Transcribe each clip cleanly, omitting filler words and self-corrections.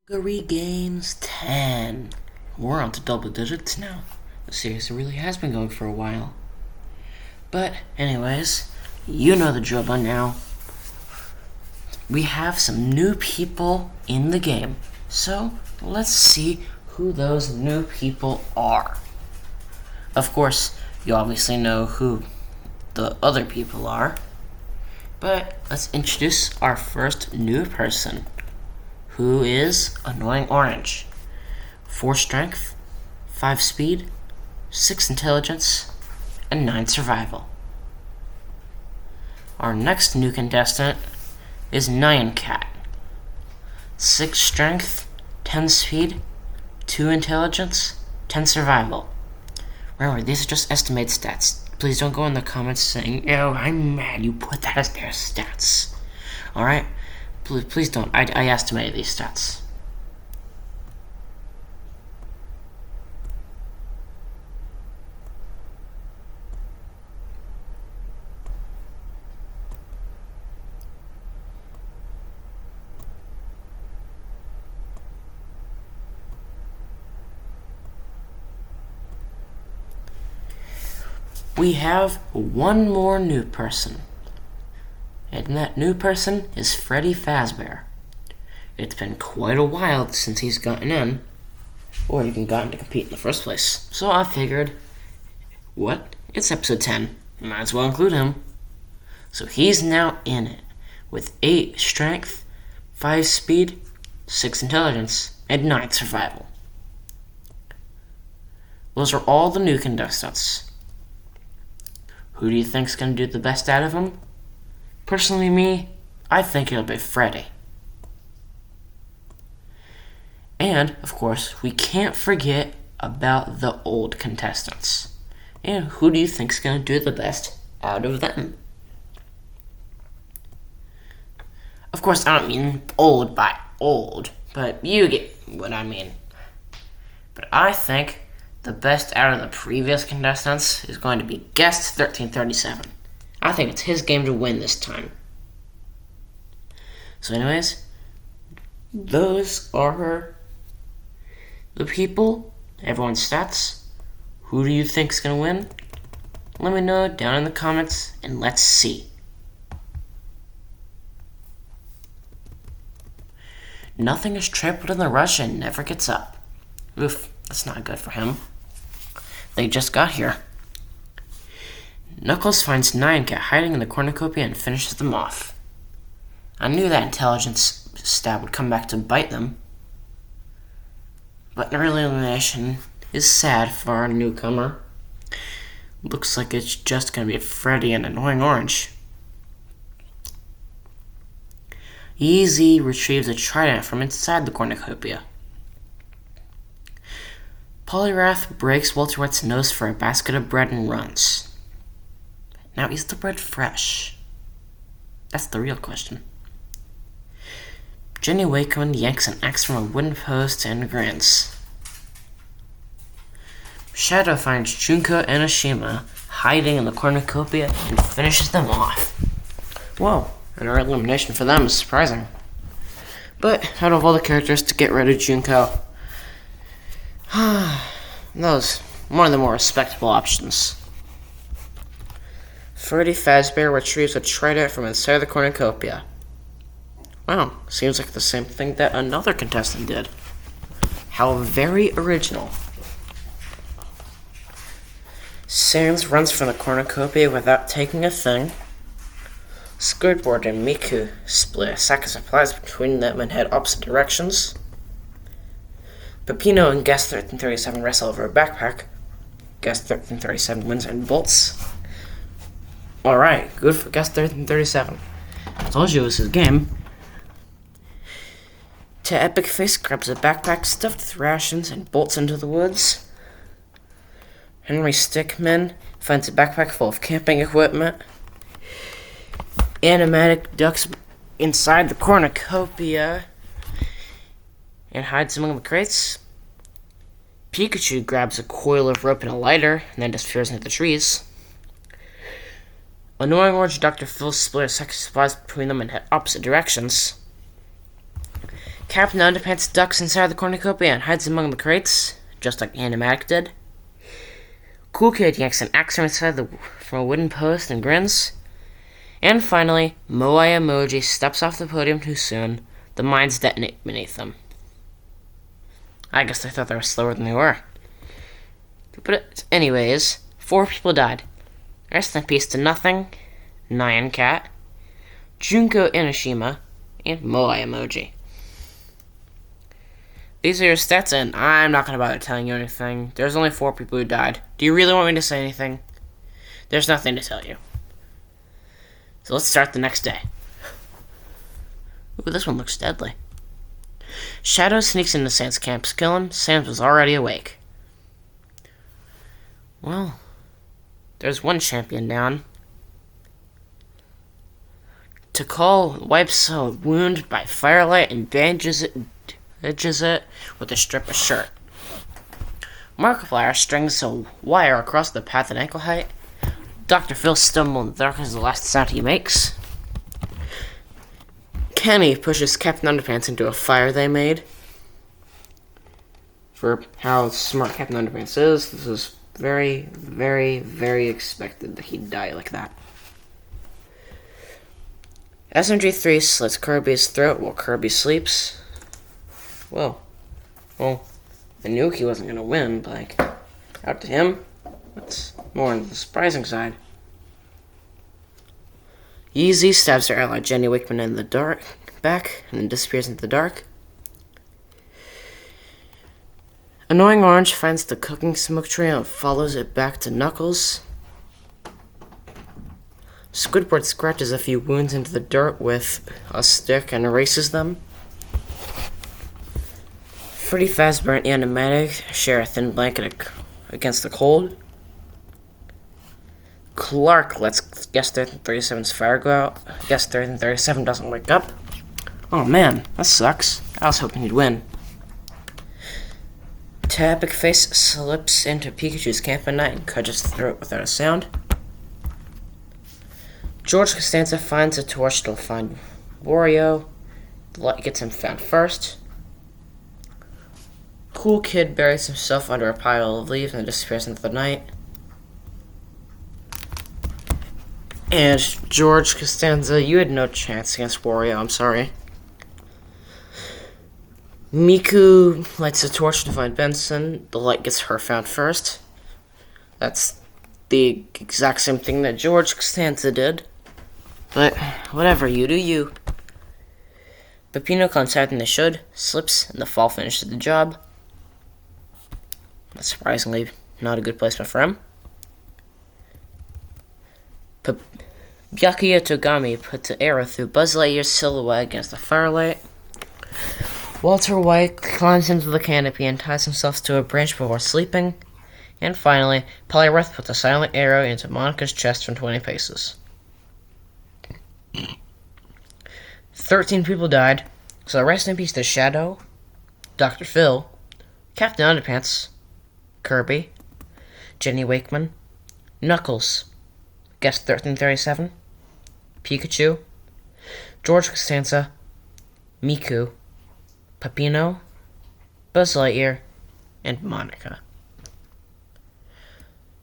Hungary Games 10. We're on to double digits now. The series really has been going for a while. But, anyways, you know the drill by now. We have some new people in the game. So, let's see who those new people are. Of course, you obviously know who the other people are. But let's introduce our first new person, who is Annoying Orange. 4 strength, 5 speed, 6 intelligence, and 9 survival. Our next new contestant is Nyan Cat. 6 strength, 10 speed, 2 intelligence, 10 survival. Remember, these are just estimated stats. Please don't go in the comments saying, "Oh, I'm mad you put that as their stats." Alright? Please don't. I estimated these stats. We have one more new person. And that new person is Freddy Fazbear. It's been quite a while since he's gotten in, or even gotten to compete in the first place. So I figured, what? It's episode 10. Might as well include him. So he's now in it, with 8 strength, 5 speed, 6 intelligence, and 9 survival. Those are all the new contestants. Who do you think's going to do the best out of them? Personally, me, I think it'll be Freddy. And, of course, we can't forget about the old contestants. And who do you think's going to do the best out of them? Of course, I don't mean old by old, but you get what I mean. But I think the best out of the previous contestants is going to be Guest 1337. I think it's his game to win this time. So anyways, those are the people, everyone's stats. Who do you think's going to win? Let me know down in the comments, and let's see. Nothing is tripled in the rush and never gets up. Oof, that's not good for him. They just got here. Knuckles finds Nyan Cat hiding in the cornucopia and finishes them off. I knew that intelligence stat would come back to bite them. But an early elimination is sad for our newcomer. Looks like it's just going to be Freddy and Annoying Orange. Easy retrieves a trident from inside the cornucopia. Polyrath breaks Walter White's nose for a basket of bread and runs. Now, is the bread fresh? That's the real question. Jenny Wakeman yanks an axe from a wooden post and grins. Shadow finds Junko and Ashima hiding in the cornucopia and finishes them off. Whoa, an early elimination for them is surprising. But out of all the characters to get rid of Junko, those one of the more respectable options. Freddy Fazbear retrieves a trident from inside the cornucopia. Wow, seems like the same thing that another contestant did. How very original. Sans runs from the cornucopia without taking a thing. Squidward and Miku split a sack of supplies between them and head opposite directions. Peppino and Guest 1337 wrestle over a backpack. Guest 1337 wins and bolts. Alright, good for Guest 1337. I told you it was his game. To Epic Face grabs a backpack stuffed with rations and bolts into the woods. Henry Stickmin finds a backpack full of camping equipment. Animatic ducks inside the cornucopia and hides among the crates. Pikachu grabs a coil of rope and a lighter and then disappears into the trees. Annoying Orange Dr. Phil split a sack of supplies between them and head opposite directions. Captain Underpants ducks inside the cornucopia and hides among the crates, just like Animatic did. Cool Kid yanks an axe from a wooden post and grins. And finally, Moai Emoji steps off the podium too soon. The mines detonate beneath them. I guess they thought they were slower than they were. But anyways, 4 people died. Rest in peace to Nothing, Nyan Cat, Junko Inoshima, and Moai Emoji. These are your stats, and I'm not going to bother telling you anything. There's only 4 people who died. Do you really want me to say anything? There's nothing to tell you. So let's start the next day. Ooh, this one looks deadly. Shadow sneaks into Sans camp to kill him. Sans was already awake. Well, there's one champion down. Tikal wipes a wound by firelight and bandages it with a strip of shirt. Markiplier strings a wire across the path at ankle height. Dr. Phil stumbles in the dark as the last sound he makes. Kenny pushes Captain Underpants into a fire they made. For how smart Captain Underpants is, this is very, very, very expected that he'd die like that. SMG3 slits Kirby's throat while Kirby sleeps. Whoa. Well, I knew he wasn't going to win, but, out to him, that's more on the surprising side. Yeezy stabs her ally Jenny Wickman in the back and then disappears into the dark. Annoying Orange finds the cooking smoke trail and follows it back to Knuckles. Squidward scratches a few wounds into the dirt with a stick and erases them. Freddy Fazbear and Animatic share a thin blanket against the cold. Clark lets Guest 37's fire go out. Guest 37 doesn't wake up. Oh man, that sucks. I was hoping he'd win. Epic Face slips into Pikachu's camp at night and cuts his throat without a sound. George Costanza finds a torch to find Wario. The light gets him found first. Cool Kid buries himself under a pile of leaves and disappears into the night. And George Costanza, you had no chance against Wario, I'm sorry. Miku lights a torch to find Benson. The light gets her found first. That's the exact same thing that George Costanza did. But whatever, you do you. Peppino climbs higher than they should, slips, and the fall finishes the job. That's surprisingly not a good placement for him. Byakuya Togami puts an arrow through Buzz Lightyear's silhouette against the firelight. Walter White climbs into the canopy and ties himself to a branch before sleeping. And finally, Poliwrath puts a silent arrow into Monica's chest from 20 paces. 13 people died, so rest in peace to Shadow, Dr. Phil, Captain Underpants, Kirby, Jenny Wakeman, Knuckles, Guest 1337, Pikachu, George Costanza, Miku, Peppino, Buzz Lightyear, and Monica.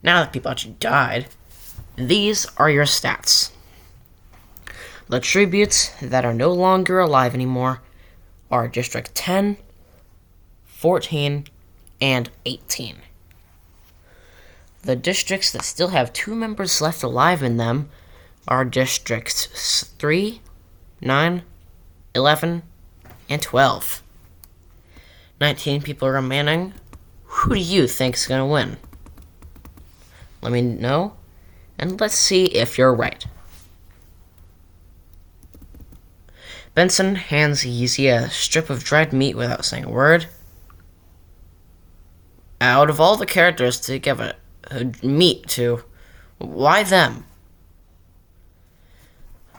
Now that people actually died, these are your stats. The tributes that are no longer alive anymore are District 10, 14, and 18. The districts that still have 2 members left alive in them are Districts 3, 9, 11, and 12. 19 people remaining. Who do you think's gonna win? Let me know, and let's see if you're right. Benson hands Yeezy a strip of dried meat without saying a word. Out of all the characters to give a meat to, why them?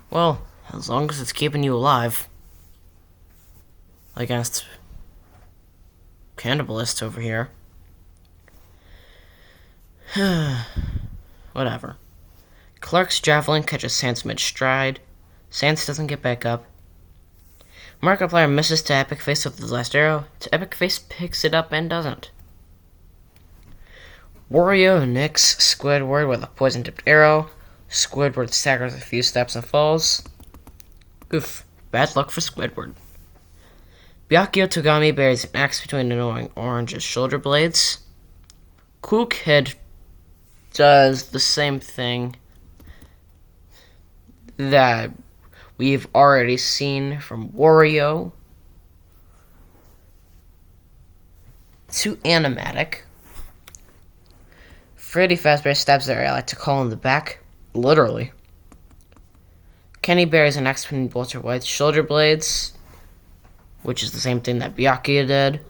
Well, as long as it's keeping you alive. Against cannibalists over here. Whatever. Clark's javelin catches Sans mid-stride. Sans doesn't get back up. Markiplier misses to Epic Face with his last arrow. To Epic Face picks it up and doesn't. Wario nicks Squidward with a poison-tipped arrow. Squidward staggers a few steps and falls. Oof, bad luck for Squidward. Byakuya Togami buries an axe between annoying orange's shoulder blades. Cool Kid does the same thing that we've already seen from Wario to Animatic. Freddy Fazbear stabs their ally to call in the back, literally. Kenny buries an axe between Walter White's shoulder blades, which is the same thing that Byakuya did.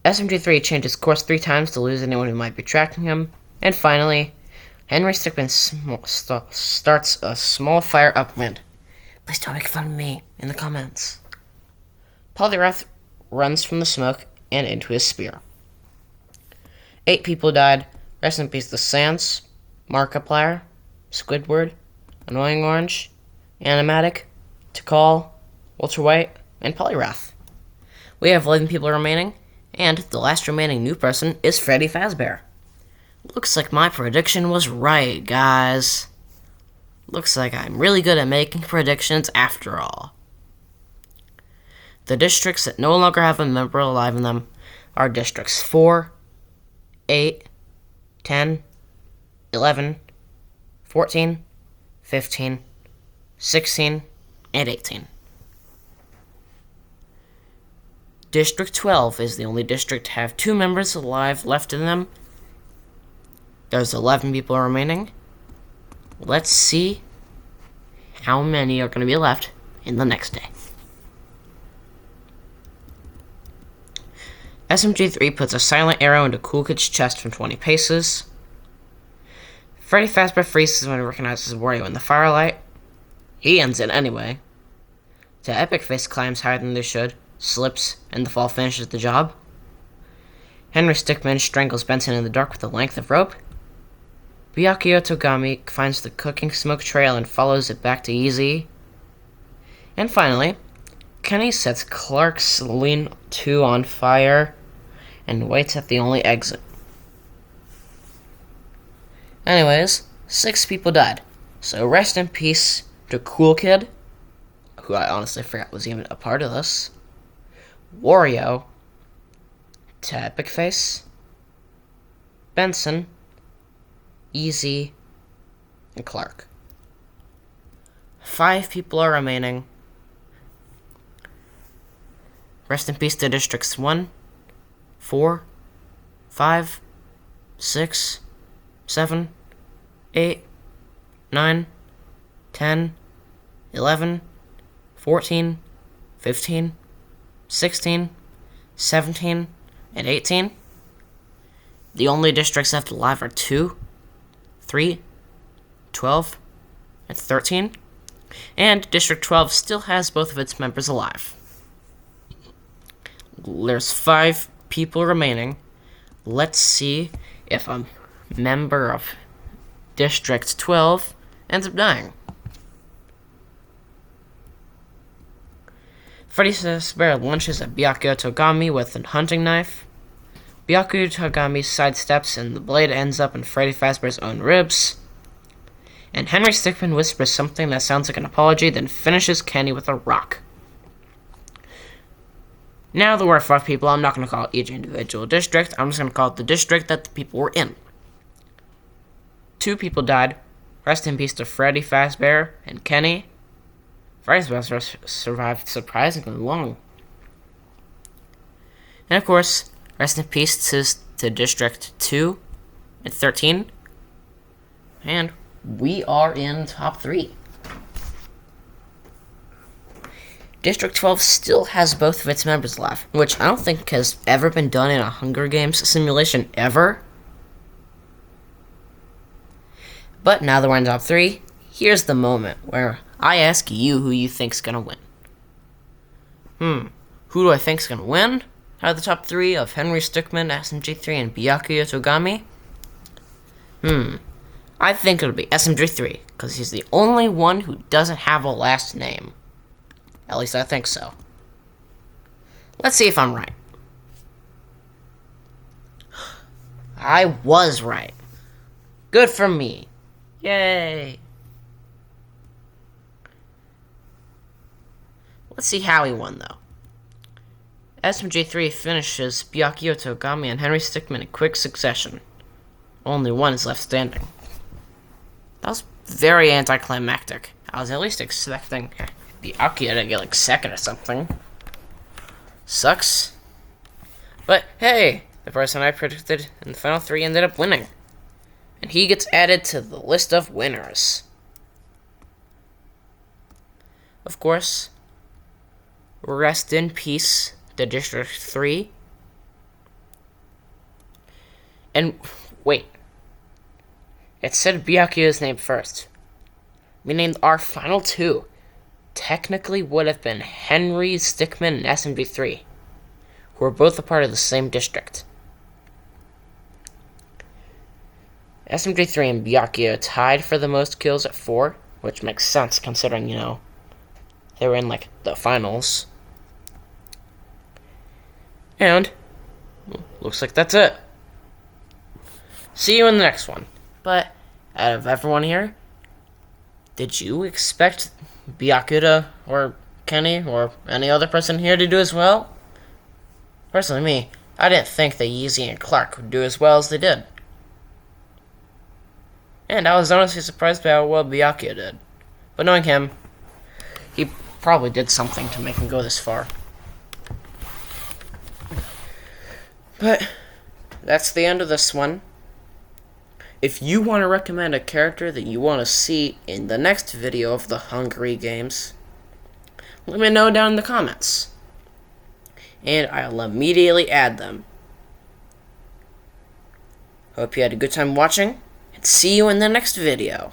SMG3 changes course 3 times to lose anyone who might be tracking him. And finally, Henry Stickmin starts a small fire upwind. Please don't make fun of me in the comments. Polyrath runs from the smoke and into his spear. 8 people died. Rest in peace to Sans, Markiplier, Squidward, Annoying Orange, Animatic, Tikal, Walter White, and Polyrath. We have 11 people remaining, and the last remaining new person is Freddy Fazbear. Looks like my prediction was right, guys. Looks like I'm really good at making predictions after all. The districts that no longer have a member alive in them are districts 4, 8, 10, 11, 14, 15, 16, and 18. District 12 is the only district to have 2 members alive left in them. There's 11 people remaining. Let's see how many are going to be left in the next day. SMG3 puts a silent arrow into Cool Kid's chest from 20 paces. Freddy Fazbear freezes when he recognizes Wario in the firelight. He ends it anyway. To Epic Face climbs higher than they should, slips, and the fall finishes the job. Henry Stickmin strangles Benson in the dark with a length of rope. Byakuya Togami finds the cooking smoke trail and follows it back to Easy. And finally, Kenny sets Clark's Lean 2 on fire and waits at the only exit. Anyways, 6 people died, so rest in peace to Cool Kid, who I honestly forgot was even a part of this, Wario, to Epic Face, Benson, Easy, and Clark. 5 people are remaining. Rest in peace to Districts 1, 4, 5, 6, 7, 8, 9, 10, 11, 14, 15, 16, 17, and 18. The only districts left alive are 2, 3, 12, and 13. And District 12 still has both of its members alive. There's 5 people remaining. Let's see if a member of District 12 ends up dying. Freddy Fazbear lunges at Byakuya Togami with a hunting knife. Byakuya Togami sidesteps and the blade ends up in Freddy Fazbear's own ribs. And Henry Stickmin whispers something that sounds like an apology, then finishes Kenny with a rock. Now there were 5 people. I'm not going to call it each individual district. I'm just going to call it the district that the people were in. 2 people died. Rest in peace to Freddy Fazbear and Kenny. Freddy Fazbear survived surprisingly long. And of course, rest in peace to District 2 and 13. And we are in top 3. District 12 still has both of its members alive, which I don't think has ever been done in a Hunger Games simulation ever. But now that we're in top 3, here's the moment where I ask you who you think's gonna win. Who do I think's gonna win out of the top 3 of Henry Stickmin, SMG3, and Byakuya Togami? I think it'll be SMG3, because he's the only one who doesn't have a last name. At least I think so. Let's see if I'm right. I was right. Good for me. Yay. Let's see how he won, though. SMG3 finishes Byakuya Togami and Henry Stickmin in quick succession. Only one is left standing. That was very anticlimactic. I was at least expecting Byakuya to get like second or something. Sucks. But hey, the person I predicted in the final three ended up winning. And he gets added to the list of winners. Of course, rest in peace, the District 3. And wait, it said Byakuya's name first. Meaning our final two technically would have been Henry Stickmin and SMG3, who are both a part of the same district. SMG3 and Byakuya tied for the most kills at 4, which makes sense considering, they were in, like, the finals. And, looks like that's it. See you in the next one. But, out of everyone here, did you expect Byakuya or Kenny or any other person here to do as well? Personally, me, I didn't think that Yeezy and Clark would do as well as they did. And I was honestly surprised by how well Byakuya did. But knowing him, he probably did something to make him go this far. But that's the end of this one. If you want to recommend a character that you want to see in the next video of the Hungary games, let me know down in the comments. And I'll immediately add them. Hope you had a good time watching, and see you in the next video.